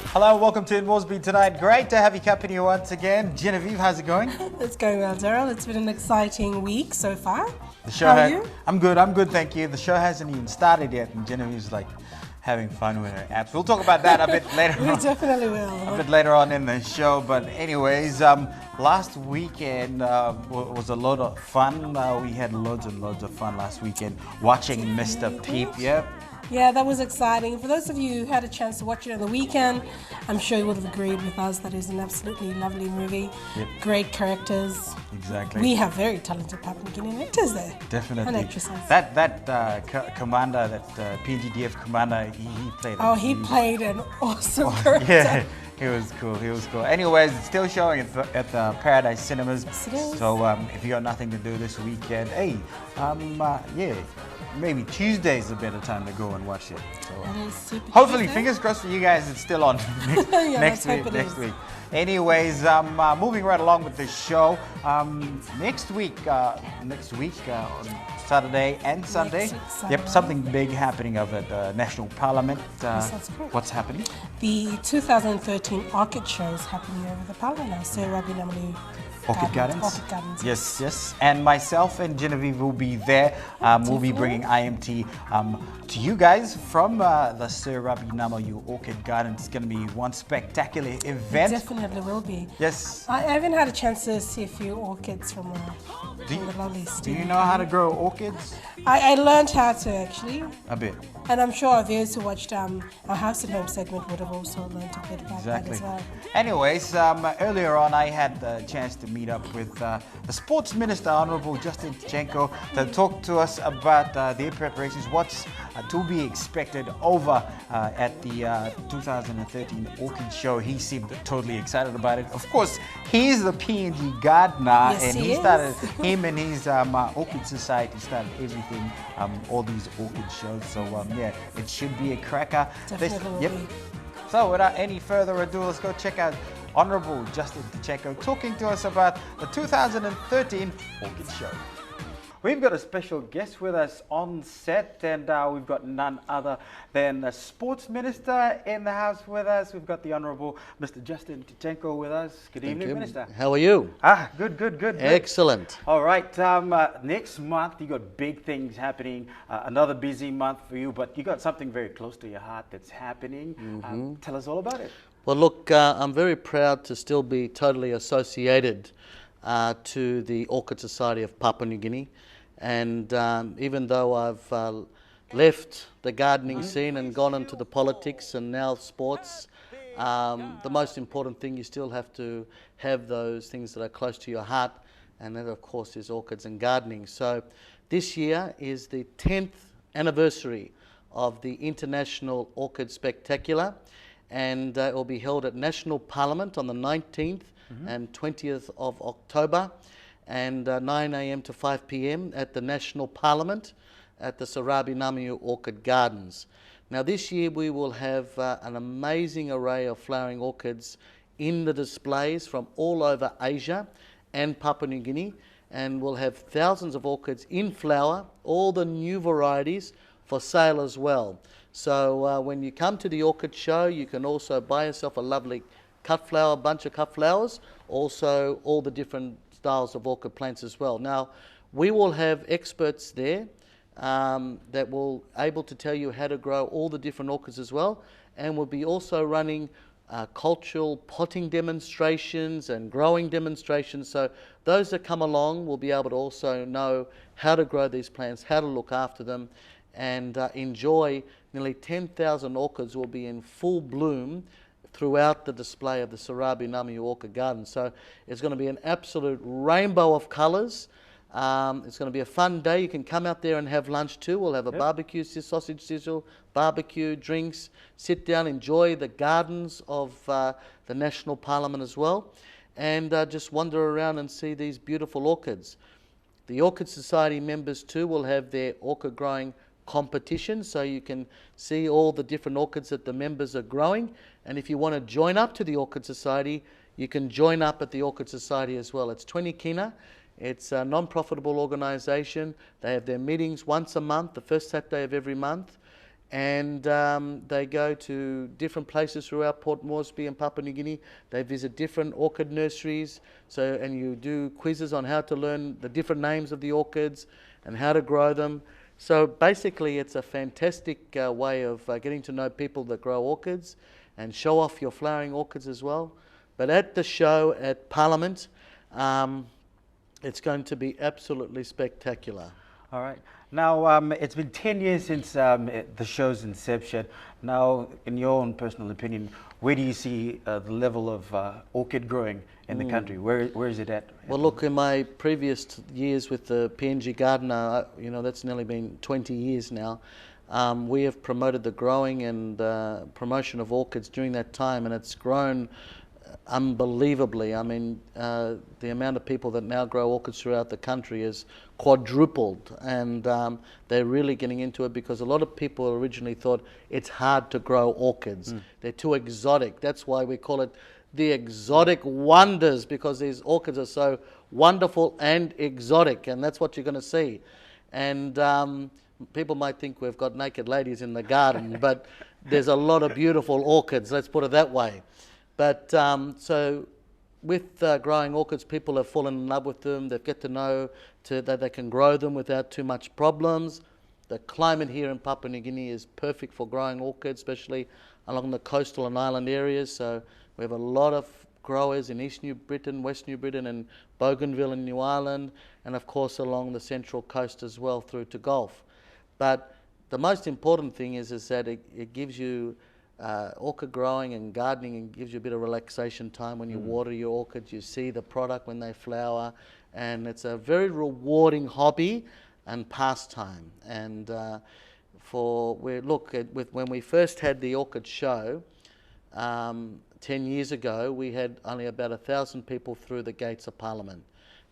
Hello, welcome to Moresby tonight. Great to have you company once again. Genevieve, how's it going? It's going well, Daryl. It's been an exciting week so far. The show How are you? I'm good, thank you. The show hasn't even started yet, and Genevieve's like having fun with her apps. We'll talk about that a bit later We on. definitely will. A bit later on in the show, but anyways, last weekend was a lot of fun. We had loads and loads of fun last weekend watching Mr. Peep. Yeah, that was exciting. For those of you who had a chance to watch it on the weekend, I'm sure you would have agreed with us that it's an absolutely lovely movie. Yep. Great characters. Exactly. We have very talented Papua New Guinean actors there. Definitely. And actresses. That commander, that PNGDF commander, he played. He played an awesome character. Yeah. He was cool. Anyways, it's still showing at the Paradise Cinemas. Yes, it is. So if you got nothing to do this weekend, maybe Tuesday's a better time to go and watch it. So, That is super hopefully, Tuesday. fingers crossed for you guys, it's still on next let's hope it next is. week. Anyways, moving right along with the show. Next week on Saturday and Sunday. Next week, Saturday. Yep, something big happening over at the National Parliament. Yes, that's correct. What's happening? The 2013 Orchid show is happening over the Parliament now. So Rabi Namalu Orchid Gardens. Orchid Gardens. Yes. And myself and Genevieve will be there. We'll be bringing IMT to you guys from the Sir Rabi Namalu Orchid Gardens. It's going to be one spectacular event. It definitely will be. Yes. I haven't had a chance to see a few orchids from the lovely Do studio. you know how to grow orchids? I learned how to actually, A bit. and I'm sure those who watched our House at Home segment would have also learned a bit about that Exactly. as well. Anyways, earlier on I had the chance to meet up with the Sports Minister, Honourable Justin Tkatchenko, to talk to us about their preparations, what's to be expected over at the 2013 Orchid Show. He seemed totally excited about it. Of course, he's the PNG gardener, Yes, and he started, is. him and his Orchid Society started everything, all these orchid shows. So it should be a cracker. Definitely will be. So without any further ado, let's go check out Honourable Justin Tkatchenko talking to us about the 2013 Orchid Show. We've got a special guest with us on set, and we've got none other than the Sports Minister in the house with us. We've got the Honourable Mr. Justin Tkatchenko with us. Good evening, Minister. How are you? Good. Excellent. All right, next month you got big things happening, another busy month for you, but you got something very close to your heart that's happening. Tell us all about it. Well, look, I'm very proud to still be totally associated to the Orchid Society of Papua New Guinea. And even though I've left the gardening scene and gone into the politics and now sports, the most important thing, you still have to have those things that are close to your heart, and that of course is orchids and gardening. So this year is the 10th anniversary of the International Orchid Spectacular, and it will be held at National Parliament on the 19th and 20th of October, and 9 a.m. to 5 p.m. at the National Parliament at the Sir Rabi Namalu Orchid Gardens. Now this year we will have an amazing array of flowering orchids in the displays from all over Asia and Papua New Guinea, and we'll have thousands of orchids in flower, all the new varieties for sale as well. So when you come to the orchid show, you can also buy yourself a lovely bunch of cut flowers, also all the different styles of orchid plants as well. Now, we will have experts there that will able to tell you how to grow all the different orchids as well, and we'll be also running cultural potting demonstrations and growing demonstrations. So those that come along will be able to also know how to grow these plants, how to look after them, and enjoy nearly 10,000 orchids will be in full bloom throughout the display of the Sir Rabi Namalu Orchid Garden. So it's going to be an absolute rainbow of colours. It's going to be a fun day. You can come out there and have lunch too. We'll have a barbecue, sausage sizzle, barbecue, drinks, sit down, enjoy the gardens of the National Parliament as well, and just wander around and see these beautiful orchids. The Orchid Society members too will have their orchid growing competition, so you can see all the different orchids that the members are growing. And if you want to join up to the Orchid Society, you can join up at the Orchid Society as well. It's 20 kina. It's a non-profitable organisation. They have their meetings once a month, the first Saturday of every month. And they go to different places throughout Port Moresby and Papua New Guinea. They visit different orchid nurseries, and you do quizzes on how to learn the different names of the orchids and how to grow them. So basically it's a fantastic way of getting to know people that grow orchids and show off your flowering orchids as well. But at the show at Parliament, it's going to be absolutely spectacular. All right. Now, it's been 10 years since the show's inception. Now, in your own personal opinion, where do you see the level of orchid growing in the country? Where is it at? Well, look, in my previous years with the PNG Gardener, that's nearly been 20 years now. We have promoted the growing and promotion of orchids during that time, and it's grown unbelievably. I mean, the amount of people that now grow orchids throughout the country is quadrupled, and they're really getting into it because a lot of people originally thought it's hard to grow orchids. They're too exotic. That's why we call it the exotic wonders, because these orchids are so wonderful and exotic, and that's what you're going to see. And people might think we've got naked ladies in the garden, but there's a lot of beautiful orchids, let's put it that way. But so with growing orchids, people have fallen in love with them. They get to know that they can grow them without too much problems. The climate here in Papua New Guinea is perfect for growing orchids, especially along the coastal and island areas. So we have a lot of growers in East New Britain, West New Britain, and Bougainville and New Ireland, and of course along the central coast as well through to Gulf. But the most important thing is that it gives you orchid growing and gardening, and gives you a bit of relaxation time when you water your orchids. You see the product when they flower, and it's a very rewarding hobby and pastime. And when we first had the orchid show 10 years ago, we had only about 1,000 people through the gates of Parliament.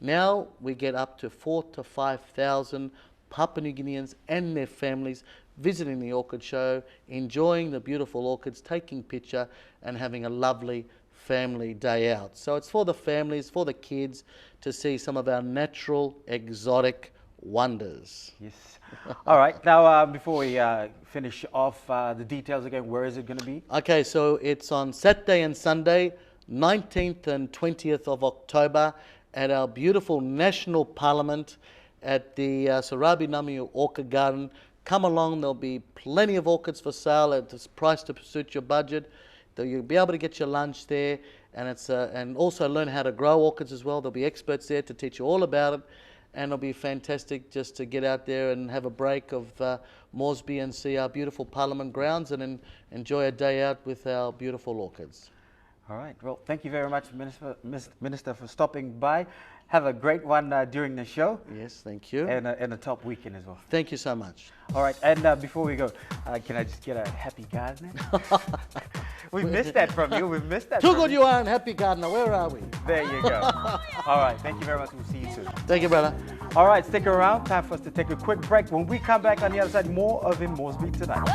Now we get up to 4,000 to 5,000 Papua New Guineans and their families visiting the orchid show, enjoying the beautiful orchids, taking picture, and having a lovely family day out. So it's for the families, for the kids, to see some of our natural exotic wonders. Yes. All right. Now, before we finish off the details again, where is it going to be? Okay, so it's on Saturday and Sunday, 19th and 20th of October, at our beautiful National Parliament at the Sarabi Namiu Orchid Garden. Come along, there'll be plenty of orchids for sale at this price to suit your budget. You'll be able to get your lunch there, and and also learn how to grow orchids as well. There'll be experts there to teach you all about it, and it'll be fantastic just to get out there and have a break of Moresby and see our beautiful Parliament grounds and enjoy a day out with our beautiful orchids. All right. Well, thank you very much, Minister, for stopping by. Have a great one during the show. Yes, thank you. And a top weekend as well. Thank you so much. All right. And before we go, can I just get a happy gardener? We missed that from you. We've missed that. Too good you are, and happy gardener. Where are we? There you go. All right. Thank you very much. We'll see you soon. Thank you, brother. All right. Stick around. Time for us to take a quick break. When we come back on the other side, more of In Moresby Tonight.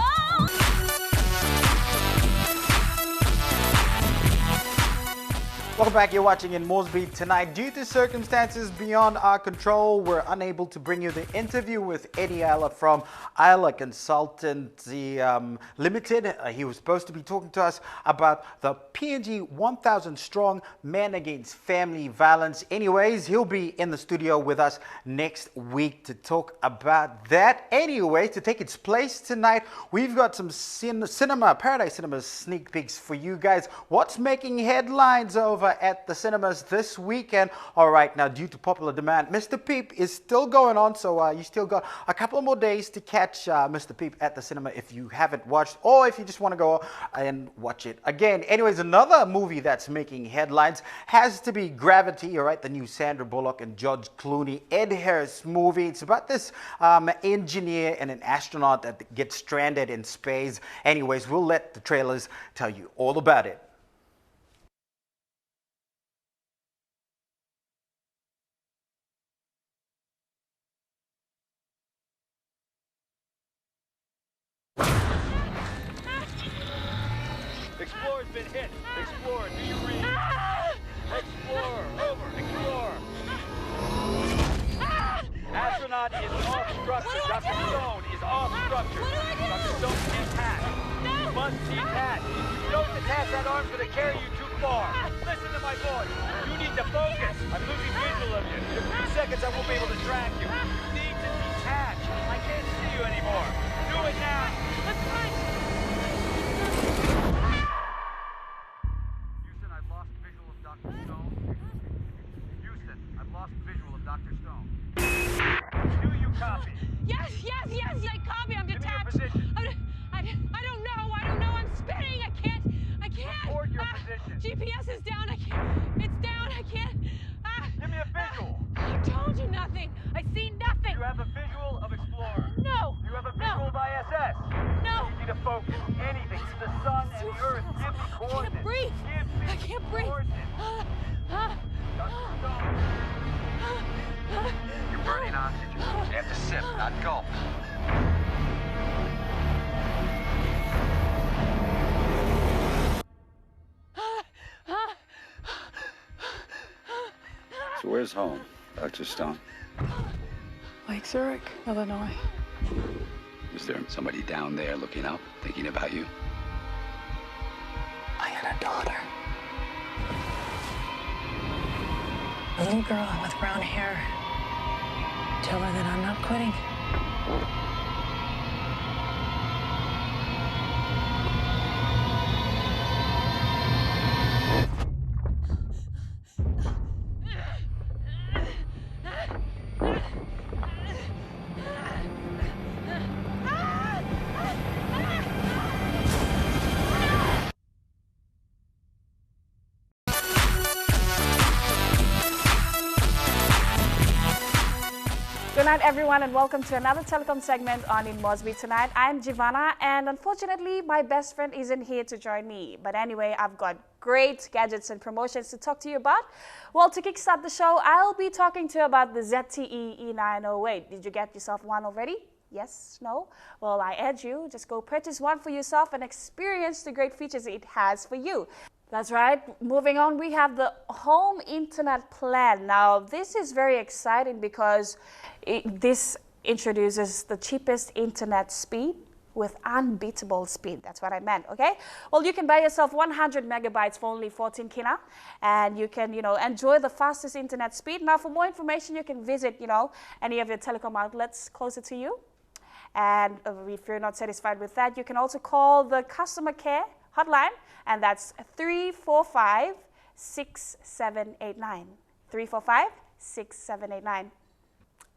Welcome back. You're watching In Moresby Tonight. Due to circumstances beyond our control, we're unable to bring you the interview with Eddie Isla from Isla Consultancy Limited. He was supposed to be talking to us about the PNG 1,000 strong man against family violence. Anyways, he'll be in the studio with us next week to talk about that. Anyway, to take its place tonight, we've got some Paradise Cinema sneak peeks for you guys. What's making headlines over at the cinemas this weekend? All right, now due to popular demand, Mr. Peep is still going on, so you still got a couple more days to catch Mr. Peep at the cinema if you haven't watched, or if you just want to go and watch it again. Anyways, another movie that's making headlines has to be Gravity, all right, the new Sandra Bullock and George Clooney, Ed Harris movie. It's about this engineer and an astronaut that gets stranded in space. Anyways, we'll let the trailers tell you all about it. You've been hit. Explore. Do you read? Explore. Over. Explore. Astronaut is off structure. Dr. Stone is off structure. Dr. Stone detached. You must detach. If you don't detach, that arm's going to carry you too far. Listen to my voice. You need to focus. I'm losing visual of you. In a few seconds, I won't be able to track you. You need to detach. I can't see you anymore. Do it now. Let's run. Houston, I've lost visual of Dr. Stone. Houston, I've lost visual of Dr. Stone. Do you copy? Yes, I copy. I'm Give me detached. your position. I don't know. I'm spinning. I can't. Report your position. GPS is down. I can't. It's down. I can't. Give me a visual. I told you nothing. I see nothing. You have a visual of Explorer. No. You have a visual of ISS. No. You need to focus. Anything. The sun and the earth. Give me coordinates. I can't breathe. Give me I can't breathe. coordinates. Dr. Stone. You're burning oxygen. You have to sip, not gulp. So where's home, Dr. Stone? Lake Zurich, Illinois. Is there somebody down there looking up, thinking about you? I had a daughter. A little girl with brown hair. Tell her that I'm not quitting. Good night, everyone, and welcome to another telecom segment on In Moresby Tonight. I'm Giovanna, and unfortunately, my best friend isn't here to join me. But anyway, I've got great gadgets and promotions to talk to you about. Well, to kickstart the show, I'll be talking to you about the ZTE E908. Did you get yourself one already? Yes? No? Well, I urge you, just go purchase one for yourself and experience the great features it has for you. That's right. Moving on, we have the home internet plan. Now, this is very exciting because this introduces the cheapest internet speed with unbeatable speed. That's what I meant, okay? Well, you can buy yourself 100 megabytes for only 14 kina, and you can, enjoy the fastest internet speed. Now, for more information, you can visit, any of your telecom outlets closer to you. And if you're not satisfied with that, you can also call the customer care hotline, and that's 345-6789. 345-6789.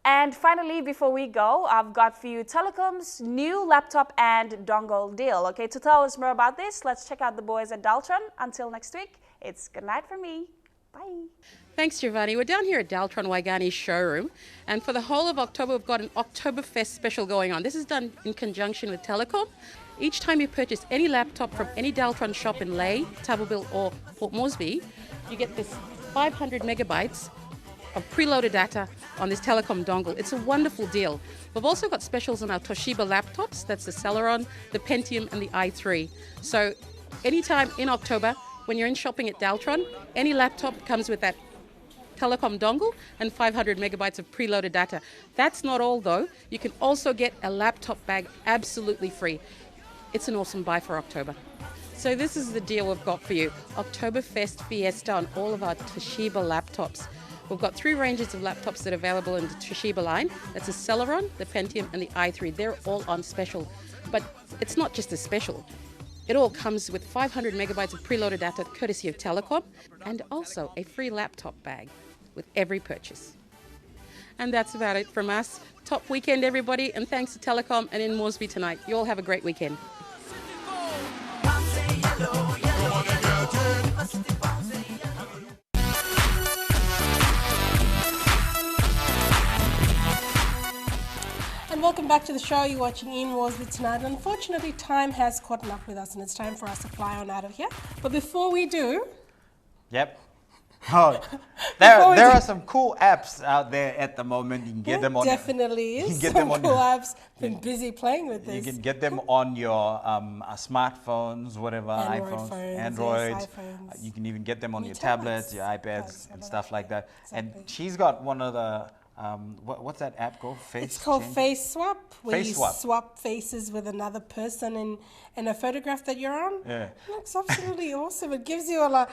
And finally, before we go, I've got for you Telecom's new laptop and dongle deal. Okay, to tell us more about this, let's check out the boys at Daltron. Until next week, it's good night from me. Bye. Thanks, Giovanni. We're down here at Daltron Waigani's showroom, and for the whole of October, we've got an Oktoberfest special going on. This is done in conjunction with Telecom. Each time you purchase any laptop from any Daltron shop in Lae, Tableville or Port Moresby, you get this 500 megabytes of preloaded data on this Telecom dongle. It's a wonderful deal. We've also got specials on our Toshiba laptops. That's the Celeron, the Pentium, and the i3. So anytime in October, when you're in shopping at Daltron, any laptop comes with that Telecom dongle and 500 megabytes of preloaded data. That's not all, though. You can also get a laptop bag absolutely free. It's an awesome buy for October. So this is the deal we've got for you. Oktoberfest Fiesta on all of our Toshiba laptops. We've got 3 ranges of laptops that are available in the Toshiba line. That's the Celeron, the Pentium, and the i3. They're all on special. But it's not just a special. It all comes with 500 megabytes of preloaded data courtesy of Telecom, and also a free laptop bag with every purchase. And that's about it from us. Top weekend, everybody, and thanks to Telecom and In Moresby Tonight. You all have a great weekend. And welcome back to the show. You're watching In Moresby Tonight. Unfortunately, time has caught up with us, and it's time for us to fly on out of here. But before we do, Yep. Oh, there are some cool apps out there at the moment. You can get them on. Definitely you is can get some them on cool your, apps. Been busy playing with this. You can get them on your smartphones, whatever, Android iPhones, phones, Android. yes, iPhones. You can even get them on your tablets. tablets, your iPads, and stuff like that. Exactly. And she's got one of the what's that app called? It's called Face Swap, where Face you Swap. swap faces with another person in a photograph that you're on. Yeah. It looks absolutely awesome. It gives you a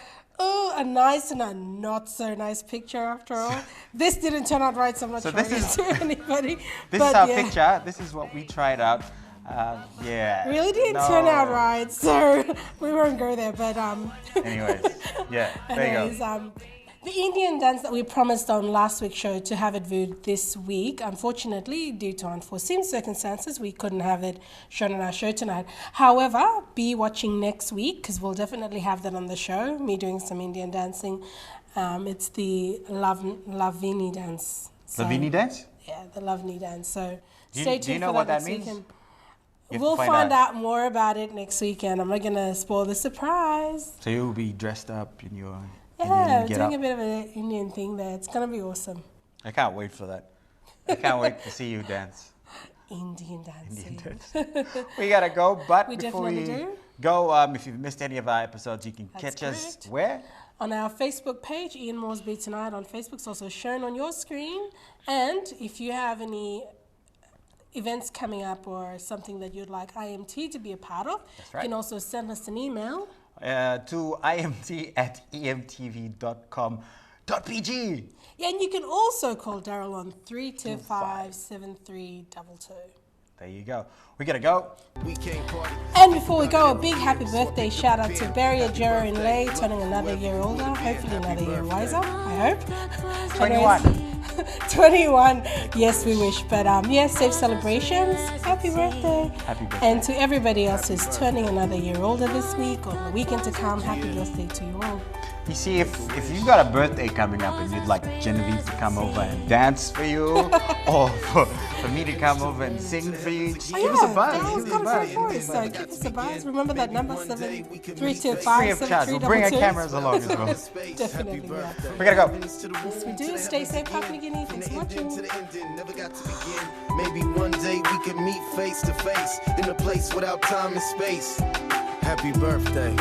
nice and a not so nice picture after all. This didn't turn out right, so I'm not showing it to anybody. This is our picture. This is what we tried out. Yeah. Really didn't turn out right, so we won't go there. But Anyways, yeah. There you go. The Indian dance that we promised on last week's show to have it viewed this week, unfortunately, due to unforeseen circumstances, we couldn't have it shown on our show tonight. However, be watching next week because we'll definitely have that on the show, me doing some Indian dancing. It's the Lavini dance. So, Lavini dance? Yeah, the Lavini dance. So Do stay you tuned know for what that that next means? weekend. We'll find out more about it next weekend. I'm not going to spoil the surprise. So you'll be dressed up in your... Yeah, doing a bit of an Indian thing there. It's going to be awesome. I can't wait for that. I can't wait to see you dance. Indian dancing. We got to go, but We before we definitely do. go, if you've missed any of our episodes, you can catch us where? On our Facebook page, Ian Moresby Tonight on Facebook. It's also shown on your screen. And if you have any events coming up or something that you'd like IMT to be a part of, right. you can also send us an email. To imt@emtv.com.pg. Yeah, and you can also call Daryl on 325-7322. There you go. We gotta go. And before we go, a big happy birthday shout out to Barry Ajero in Lay, turning another year older, hopefully another year wiser, I hope. 21. 21, yes, we wish. But safe celebrations. Happy birthday. Happy birthday. And to everybody else who's turning another year older this week or the weekend to come, happy birthday to you all. You see, if you've got a birthday coming up and you'd like Genevieve to come over and dance for you, or for me to come over and sing for you, just give us a buzz. Daryl's got a great voice, so give us a buzz. Remember that number, 7325. Free of charge. We'll bring our cameras along as well. Definitely, yeah. We gotta go. Yes, we do. Stay safe, Papua New Guinea. Thanks for watching. Maybe one day we could meet face to face in a place without time and space. Happy birthday.